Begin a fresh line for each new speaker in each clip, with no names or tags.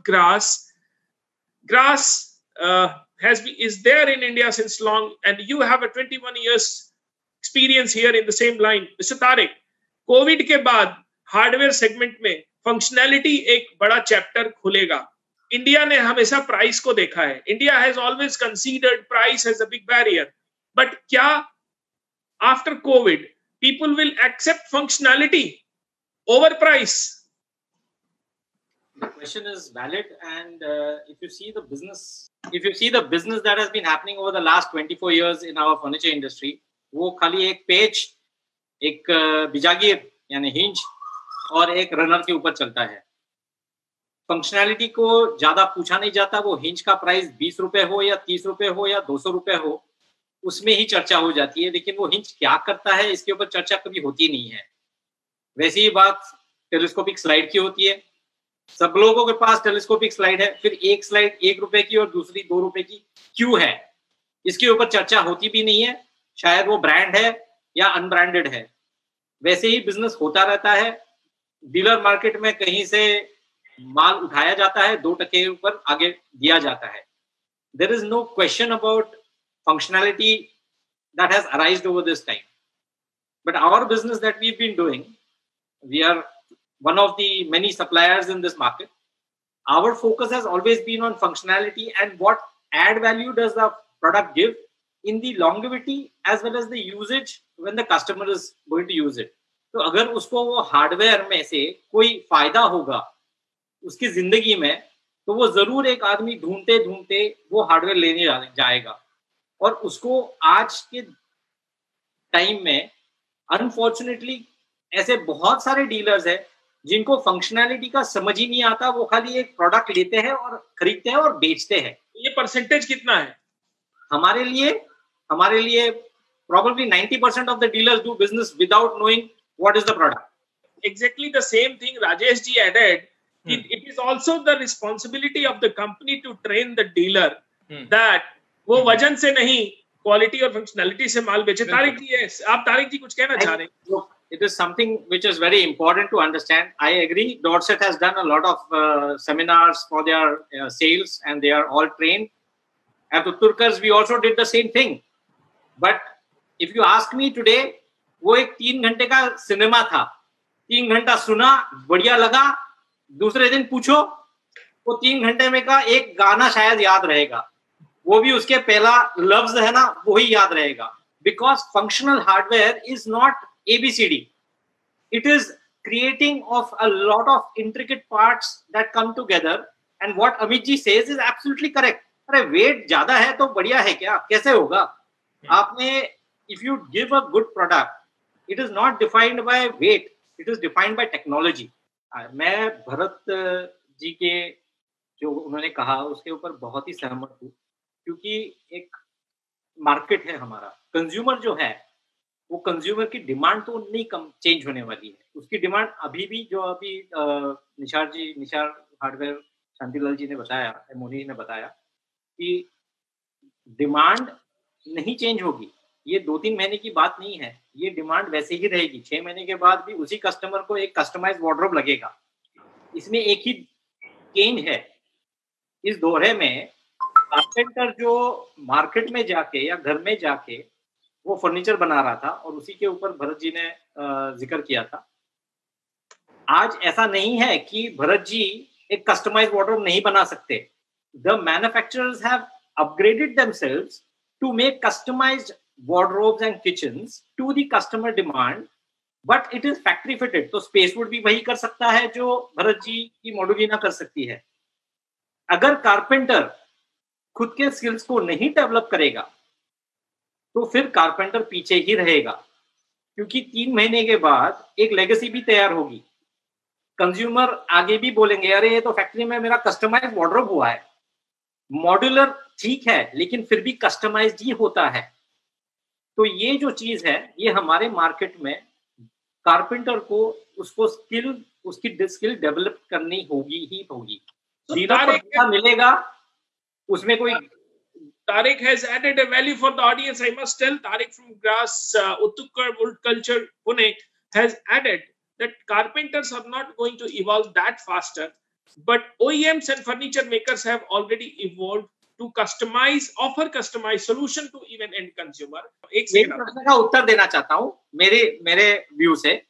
grass. Grass is there in India since long, and you have a 21 years experience here in the same line. Mr. Tariq, COVID के बाद hardware segment में functionality एक बड़ा chapter खुलेगा. India ने हमेशा price को देखा है. India has always considered price as a big barrier. But क्या after covid people will accept functionality over price?
The question is valid, and if you see the business that has been happening over the last 24 years in our furniture industry, वो खाली एक पेच, एक बिजागीर यानी hinge और एक runner के ऊपर चलता है. फंक्शनैलिटी को ज्यादा पूछा नहीं जाता. वो हिंज का प्राइस 20 रुपए हो या 30 रुपए हो या 200 रुपए हो, उसमें ही चर्चा हो जाती है. लेकिन वो हिंज क्या करता है इसके ऊपर चर्चा कभी होती नहीं है. वैसी ही बात टेलीस्कोपिक स्लाइड की होती है. सब लोगों के पास टेलीस्कोपिक स्लाइड है, फिर एक स्लाइड 1 रुपए की और दूसरी 2 रुपए की क्यों है, इसके ऊपर चर्चा होती भी नहीं है. शायद वो ब्रांड है या अनब्रांडेड है. वैसे ही बिजनेस होता रहता है. डीलर मार्केट में कहीं से माल उठाया जाता है, 2% के ऊपर आगे दिया जाता है. There is no question about functionality that has arisen over this time. But our business that we've been doing, we are one of the many suppliers in this market. Our focus has always been on functionality and what add value does the product give in the longevity as well as the usage when the customer is going to use it. तो अगर उसको वो hardware में से कोई फायदा होगा उसकी जिंदगी में, तो वो जरूर एक आदमी ढूंढते ढूंढते वो हार्डवेयर लेने जाएगा. और उसको आज के टाइम में अनफॉर्चुनेटली ऐसे बहुत सारे डीलर्स हैं जिनको फंक्शनैलिटी का समझ ही नहीं आता. वो खाली एक प्रोडक्ट लेते हैं और खरीदते हैं और बेचते हैं.
ये परसेंटेज कितना है?
हमारे लिए probably 90% of the dealers do business without knowing what is the product.
Exactly the same thing Rajesh ji added. It is also the responsibility of the company to train the dealer that वो वजन से नहीं quality और functionality से माल बेचे. तारिक जी, आप तारिक जी कुछ कहना चाह रहे हैं?
It is something which is very important to understand. I agree. Dorset has done a lot of seminars for their sales, and they are all trained. At the Turkers, we also did the same thing. But if you ask me today, वो एक 3 घंटे का cinema था. 3 घंटा सुना, बढ़िया लगा. दूसरे दिन पूछो, वो 3 घंटे में का एक गाना शायद याद रहेगा. वो भी उसके पहला लफ्ज है ना, वो ही याद रहेगा. Because functional hardware is not ABCD. It is creating of a lot of intricate parts that come together. And what Amit ji says is absolutely correct. अरे वेट ज्यादा है तो बढ़िया है क्या? कैसे होगा? आपने if you give a good product, it is not defined by weight. It is defined by technology. मैं भरत जी के जो उन्होंने कहा उसके ऊपर बहुत ही सहमत हूँ. क्योंकि एक मार्केट है हमारा. कंज्यूमर जो है वो कंज्यूमर की डिमांड तो नहीं कम चेंज होने वाली है. उसकी डिमांड अभी भी जो अभी निशार हार्डवेयर शांतिलाल जी ने बताया, मोनी जी ने बताया कि डिमांड नहीं चेंज होगी. ये 2-3 महीने की बात नहीं है. ये डिमांड वैसे ही रहेगी. 6 महीने के बाद भी उसी कस्टमर को एक कस्टमाइज वार्डरोब लगेगा. इसमें एक ही चेंज है. इस दौरे में कारपेंटर जो मार्केट में जाके या घर में जाके वो फर्नीचर बना रहा था, और उसी के ऊपर भरत जी ने जिक्र किया था. आज ऐसा नहीं है कि भरत जी एक कस्टमाइज्ड वार्डरोब नहीं बना सकते. The manufacturers have upgraded themselves to make customised wardrobes and kitchens to the customer demand, but it is factory fitted. तो स्पेसवुड भी वही कर सकता है जो भरत जी की मॉड्यूलिना कर सकती है. अगर कारपेंटर खुद के स्किल्स को नहीं डेवलप करेगा तो फिर कारपेंटर पीछे ही रहेगा. क्योंकि 3 महीने के बाद एक लेगेसी भी तैयार होगी. कंज्यूमर आगे भी बोलेंगे अरे ये तो फैक्ट्री में मेरा कस्टमाइज्ड वार्डरोब हुआ है. मॉड्यूलर ठीक है लेकिन फिर भी कस्टमाइज्ड ही होता है. तो ये जो चीज है ये हमारे मार्केट में कारपेंटर को उसकी स्किल डेवलप करनी होगी ही होगी. डीलर को मिलेगा उसमें कोई.
Tariq has added a value for the audience. I must tell, Tariq from Grass Uttukar Wood Culture Pune has added that carpenters are not going to evolve that faster. but OEMs and furniture makers have already evolved to offer customized solution to even end consumer. एक
second प्रश्न का उत्तर देना चाहता हूँ मेरे view से।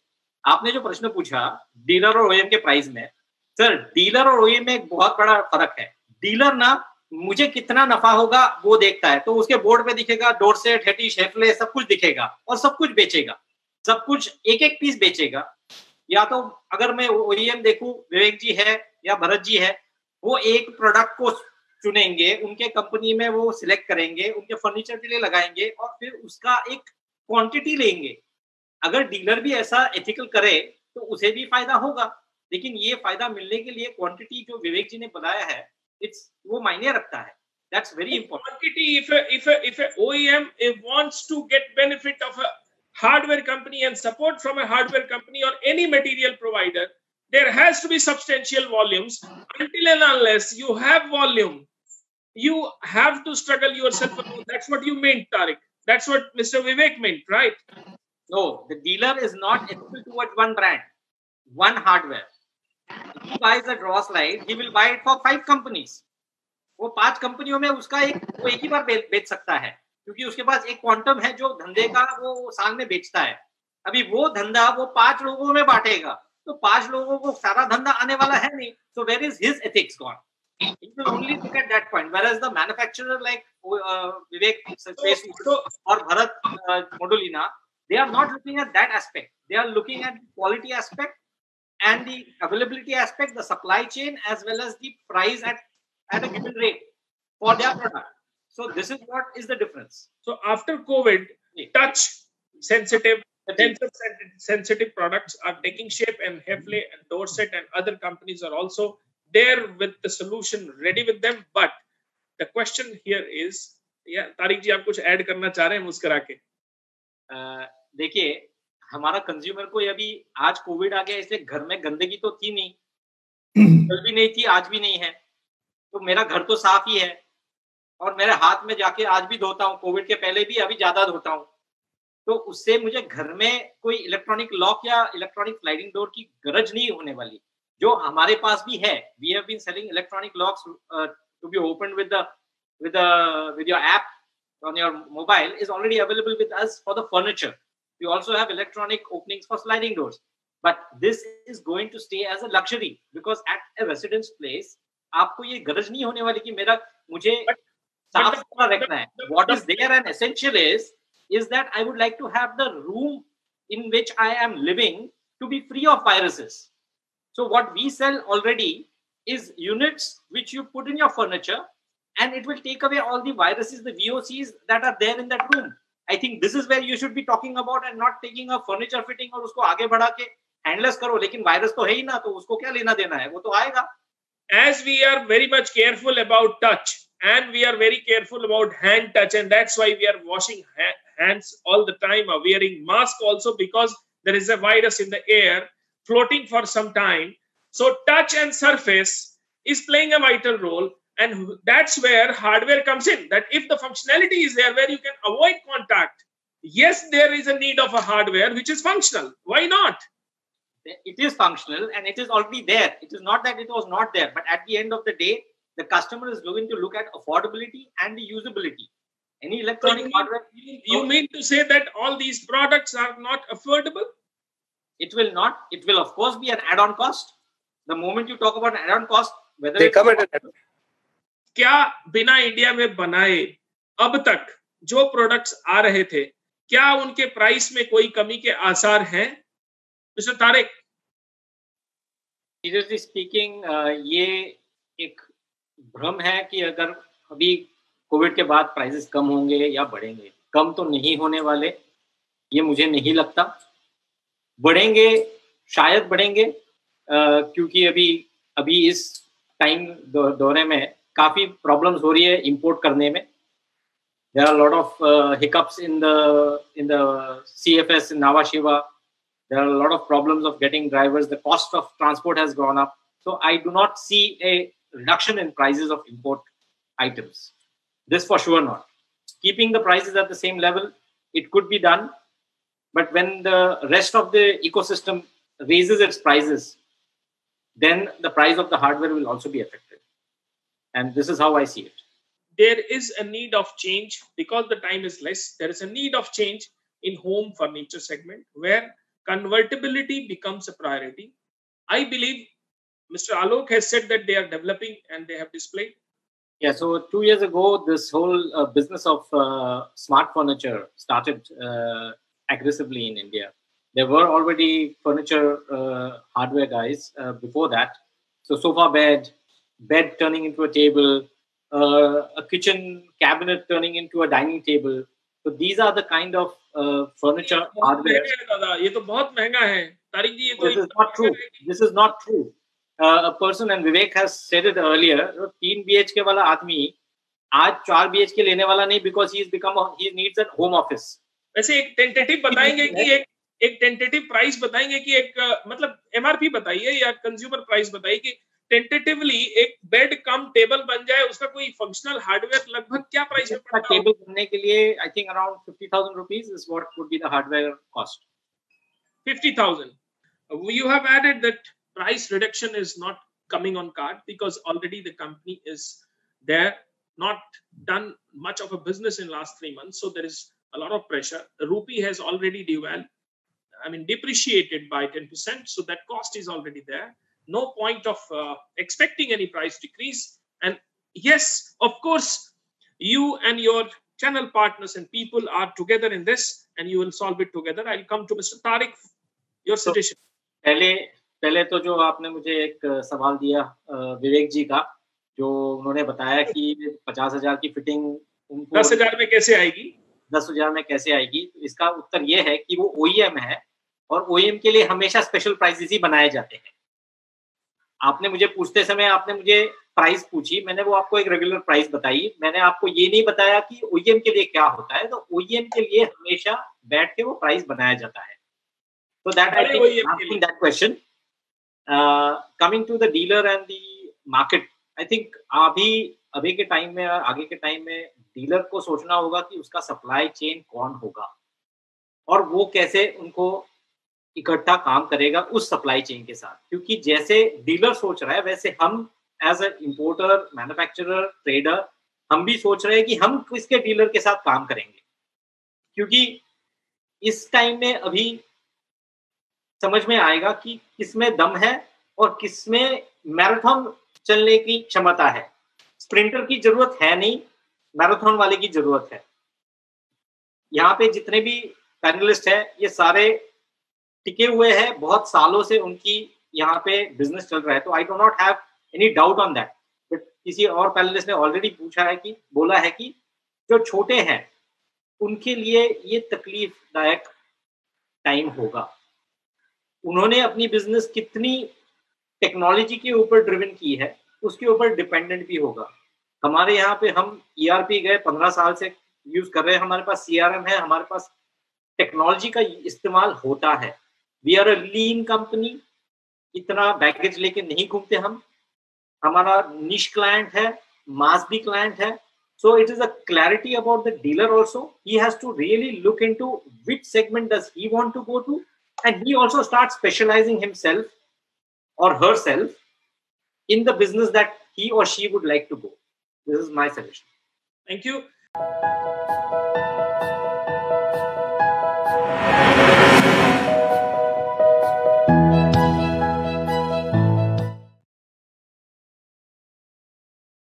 आपने जो प्रश्न पूछा डीलर और ओईएम के प्राइस में, सर डीलर और ओईएम में एक बहुत बड़ा फर्क है। डीलर ना मुझे कितना नफा होगा वो देखता है, तो उसके बोर्ड पे दिखेगा डॉर्सेट, हेटिश, हेफले सब कुछ दिखेगा और सब कुछ बेचेगा, सब कुछ एक एक पीस बेचेगा। या तो अगर मैं ओईएम देखूं, विवेक जी है या भरत जी है, वो एक प्रोडक्ट को चुनेंगे, उनके कंपनी में वो सिलेक्ट करेंगे, उनके फर्नीचर के लिए लगाएंगे और फिर उसका एक क्वांटिटी लेंगे। अगर डीलर भी ऐसा एथिकल करे तो उसे भी फायदा होगा, लेकिन ये फायदा मिलने के लिए क्वांटिटी जो विवेक जी ने बताया है, वो मायने रखता है। That's very important.
Quantity, if a OEM wants to get benefit of a hardware company and support from a hardware company or any material provider, there has to be substantial volumes. Until and unless you have volume, you have to struggle yourself alone. That's what you meant, Tariq. That's what Mr. Vivek meant, right?
No, the dealer is not ethical towards one brand, one hardware. If he buys a draw slide, he will buy it for 5 companies. वो 5 कंपनियों में उसका वो एक ही बार बेच सकता है, क्योंकि उसके पास एक क्वांटम है जो धंधे का वो साल में बेचता है। अभी वो धंधा वो 5 लोगों में बांटेगा, तो 5 लोगों को सारा धंधा आने वाला है नहीं। So where is his ethics gone? He will only look at that point. Whereas the manufacturer like Vivek or Bharat Modulina, they are not looking at that aspect. They are looking at the quality aspect and the availability aspect, the supply chain, as well as the price at a given rate for their product. So this is what is the difference.
So after COVID, touch sensitive products are taking shape, and Hefle and Dorset and other companies are also there with the solution ready with them. But the question here is, yeah, Tariq जी आप कुछ add करना चाह रहे हैं मुस्कुरा के?
देखिए, हमारा कंज्यूमर को अभी आज कोविड आ गया, इसलिए घर में गंदगी तो थी नहीं, कल भी नहीं थी, आज भी नहीं है, तो मेरा घर तो साफ ही है और मेरे हाथ में जाके आज भी धोता हूँ, कोविड के पहले भी अभी ज्यादा धोता हूँ। तो उससे मुझे घर में कोई इलेक्ट्रॉनिक लॉक या इलेक्ट्रॉनिक स्लाइडिंग डोर की गरज नहीं होने वाली, जो हमारे पास भी है। We have been selling electronic locks to be opened with your app on your mobile is already available with us for the furniture. We also have electronic openings for sliding doors, but this is going to stay as a luxury because at a residence place आपको ये गरज नहीं होने वाली कि मुझे साफ सुथरा रखना है। What is there and essential is that I would like to have the room in which I am living to be free of viruses. So what we sell already is units which you put in your furniture and it will take away all the viruses, the VOCs that are there in that room. I think this is where you should be talking about and not taking a furniture fitting और उसको आगे बढ़ा के handless करो, लेकिन virus तो है ही ना, तो उसको क्या लेना देना है, वो तो आएगा।
As we are very much careful about touch and we are very careful about hand touch, and that's why we are washing hands all the time, or wearing mask also, because there is a virus in the air floating for some time. So touch and surface is playing a vital role, and that's where hardware comes in. That if the functionality is there where you can avoid contact, yes, there is a need of a hardware which is functional. Why not?
It is functional and it is already there. It is not that it was not there, but at the end of the day, the customer is going to look at affordability and the usability. Any electronic hardware.
You mean to say that all these products are not affordable?
It will not. It will of course be an add-on cost. The moment you talk about an add-on cost, whether
they come at an add-on.
क्या बिना India में बनाए अब तक जो products आ रहे थे, क्या उनके प्राइस में कोई कमी के आसार हैं? मिस्टर तारिक,
सीरियसली स्पीकिंग, ये एक भ्रम है कि अगर अभी कोविड के बाद प्राइसेस कम होंगे या बढ़ेंगे। कम तो नहीं होने वाले, ये मुझे नहीं लगता। बढ़ेंगे, शायद बढ़ेंगे, क्योंकि अभी इस टाइम दौरे में काफी प्रॉब्लम्स हो रही है इंपोर्ट करने में। There are a lot of hiccups in the CFS in Nhava Sheva. There are a lot of problems of getting drivers. The cost of transport has gone up. So I do not see a reduction in prices of import items. This for sure not. Keeping the prices at the same level, it could be done. But when the rest of the ecosystem raises its prices, then the price of the hardware will also be affected. And this is how I see it.
There is a need of change because the time is less. There is a need of change in home furniture segment where convertibility becomes a priority. I believe Mr. Alok has said that they are developing and they have displayed.
Yeah, so 2 years ago, this whole business of smart furniture started aggressively in India. There were already furniture hardware guys before that. So sofa bed turning into a table, a kitchen cabinet turning into a dining table. So these are the kind of furniture hardware.
ये तो बहुत महंगा है. तारिक जी, ये तो
This is not true. This is not true. A person, and Vivek has said it earlier, 3 BHK वाला आदमी आज 4 BHK लेने वाला नहीं, because he needs a home office.
वैसे एक टेंटेटिव बताएंगे कि एक टेंटेटिव प्राइस बताएंगे कि एक मतलब MRP बताइए या कंज्यूमर प्राइस बताइए कि टेंटेटिवली एक बेड कम टेबल बन जाए, उसका कोई फंक्शनल हार्डवेयर लगभग क्या प्राइस में पड़ता है?
टेबल बनने के लिए I think around 50,000 rupees is what would be the hardware cost.
50,000. You have added that price reduction is not coming on card because already the company is there, not done much of a business in last 3 months. So there is a lot of pressure. The rupee has already depreciated by 10%. So that cost is already there. No point of expecting any price decrease. And yes, of course, you and your channel partners and people are together in this and you will solve it together. I'll come to Mr. Tariq, your suggestion.
पहले तो जो आपने मुझे एक सवाल दिया विवेक जी का, जो उन्होंने बताया कि 50,000 की फिटिंग उनको
10,000 में कैसे आएगी,
10,000 में कैसे आएगी, तो इसका उत्तर ये है कि वो OEM है और OEM के लिए हमेशा स्पेशल प्राइसेस ही बनाए जाते हैं. आपने मुझे पूछते समय आपने मुझे प्राइस पूछी, मैंने वो आपको एक रेगुलर प्राइस बताई. मैंने आपको ये नहीं बताया कि OEM के लिए क्या होता है. तो OEM के लिए हमेशा बैठ के वो प्राइस बनाया जाता है. So that I think asking that question. Coming to the dealer and the market, I think अभी के टाइम में, आगे के टाइम में डीलर को सोचना होगा कि उसका सप्लाई चेन कौन होगा और वो कैसे उनको इकट्ठा काम करेगा उस सप्लाई चेन के साथ. क्योंकि जैसे डीलर सोच रहा है वैसे हम as a importer, manufacturer, trader, हम भी सोच रहे हैं कि हम किसके डीलर के साथ काम करेंगे. क्योंकि इस टाइम में अभी समझ में आएगा कि किसमें दम है और किसमें मैराथन चलने की क्षमता है. स्प्रिंटर की जरूरत है नहीं, मैराथन वाले की जरूरत है. यहाँ पे जितने भी पैनलिस्ट हैं ये सारे टिके हुए हैं, बहुत सालों से उनकी यहाँ पे बिजनेस चल रहा है. तो I do not have any doubt on that. But किसी और पैनलिस्ट ने ऑलरेडी बोला है कि जो छोटे हैं उनके लिए ये तकलीफदायक टाइम होगा. उन्होंने अपनी बिजनेस कितनी टेक्नोलॉजी के ऊपर ड्रिवन की है उसके ऊपर डिपेंडेंट भी होगा. हमारे यहाँ पे हम ERP गए 15 साल से यूज कर रहे हैं, हमारे पास CRM है, हमारे पास टेक्नोलॉजी का इस्तेमाल होता है. We are a lean company, इतना बैगेज लेके नहीं घूमते हम. हमारा निश क्लाइंट है, मास भी क्लाइंट है. So it is a clarity about the dealer also. He has to really look into which segment does he want to go to, and he also starts specializing himself or herself in the business that he or she would like to go. This is my suggestion.
Thank you.